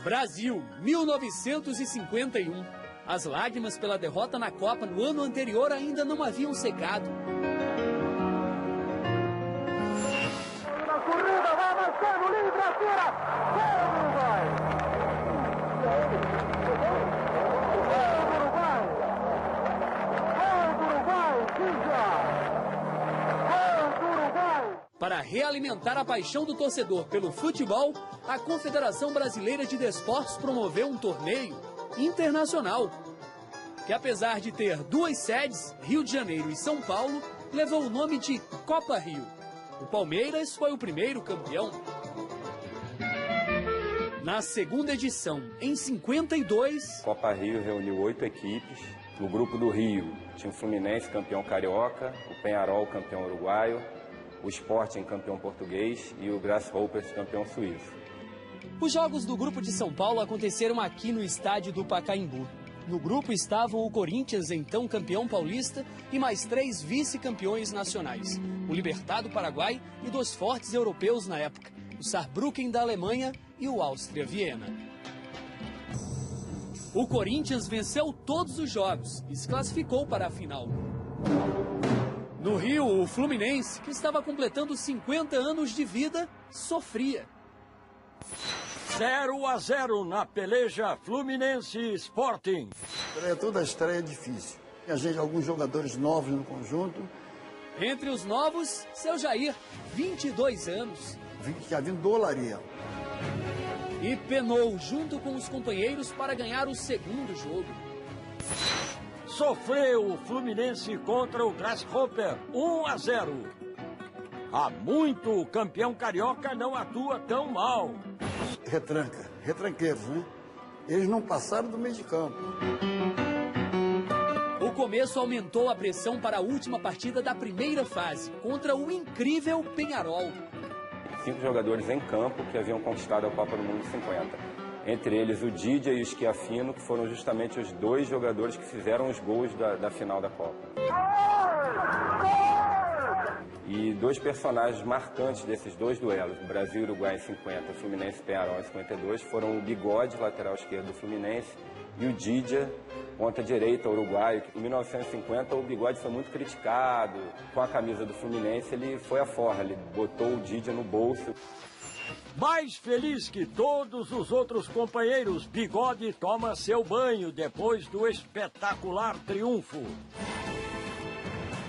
Brasil, 1951. As lágrimas pela derrota na Copa no ano anterior ainda não haviam secado. Na corrida, vai avançando, livre, atira! Gol do Uruguai! Gol do Uruguai! Gol do Uruguai, Gol do Uruguai! Para realimentar a paixão do torcedor pelo futebol, a Confederação Brasileira de Desportos promoveu um torneio internacional, que apesar de ter duas sedes, Rio de Janeiro e São Paulo, levou o nome de Copa Rio. O Palmeiras foi o primeiro campeão. Na segunda edição, em 52... Copa Rio reuniu 8 equipes. No grupo do Rio tinha o Fluminense, campeão carioca, o Peñarol, campeão uruguaio, o Sporting, campeão português, e o Grasshoppers, campeão suíço. Os jogos do grupo de São Paulo aconteceram aqui no estádio do Pacaembu. No grupo estavam o Corinthians, então campeão paulista, e mais 3 vice-campeões nacionais. O Libertad do Paraguai e 2 fortes europeus na época, o Saarbrücken da Alemanha e o Áustria Viena. O Corinthians venceu todos os jogos e se classificou para a final. No Rio, o Fluminense, que estava completando 50 anos de vida, sofria. 0-0 na peleja Fluminense Sporting. Toda a estreia é difícil. Alguns jogadores novos no conjunto. Entre os novos, seu Jair, 22 anos. Já vindo do Olaria. E penou junto com os companheiros para ganhar o segundo jogo. Sofreu o Fluminense contra o Grasshopper, 1-0. Há muito o campeão carioca não atua tão mal. Retranqueiros, né? Eles não passaram do meio de campo. O começo aumentou a pressão para a última partida da primeira fase, contra o incrível Peñarol. 5 jogadores em campo que haviam conquistado a Copa do Mundo 50. Entre eles o Didia e o Schiaffino, que foram justamente os 2 jogadores que fizeram os gols da final da Copa. E 2 personagens marcantes desses 2 duelos, do Brasil e Uruguai em 50, Fluminense e Peñarol em 52, foram o Bigode, lateral esquerdo do Fluminense, e o Didia, ponta direita uruguaio. Em 1950 o Bigode foi muito criticado. Com a camisa do Fluminense ele foi à forra, ele botou o Didia no bolso. Mais feliz que todos os outros companheiros, Bigode toma seu banho depois do espetacular triunfo.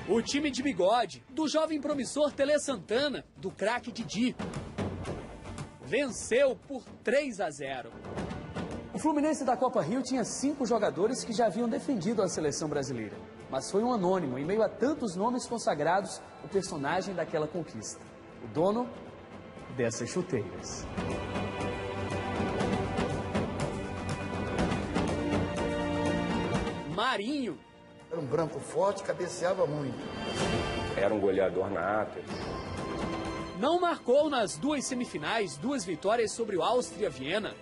O time de Bigode, do jovem promissor Tele Santana, do craque Didi, venceu por 3-0. O Fluminense da Copa Rio tinha 5 jogadores que já haviam defendido a seleção brasileira. Mas foi um anônimo, em meio a tantos nomes consagrados, o personagem daquela conquista. O dono dessas chuteiras. Marinho. Era um branco forte, cabeceava muito. Era um goleador nato. Não marcou nas 2 semifinais 2 vitórias sobre o Áustria Viena.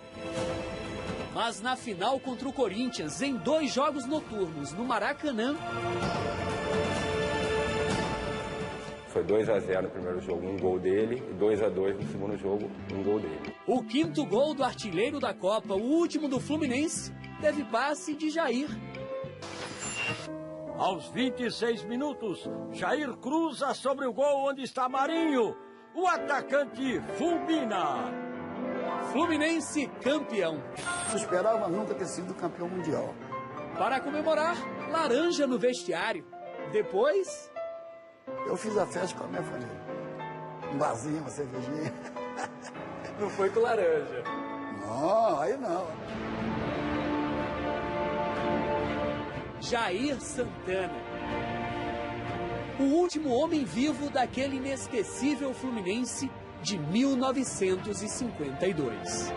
Mas na final contra o Corinthians, em 2 jogos noturnos no Maracanã... Foi 2-0 no primeiro jogo, 1 gol dele, e 2-2 no segundo jogo, 1 gol dele. O 5º gol do artilheiro da Copa, o último do Fluminense, teve passe de Jair. Aos 26 minutos, Jair cruza sobre o gol onde está Marinho. O atacante fulmina. Fluminense campeão. Não esperava nunca ter sido campeão mundial. Para comemorar, laranja no vestiário. Depois... eu fiz a festa com a minha família. Um barzinho, uma cervejinha. Não foi com laranja. Não, aí não. Jair Santana. O último homem vivo daquele inesquecível Fluminense de 1952.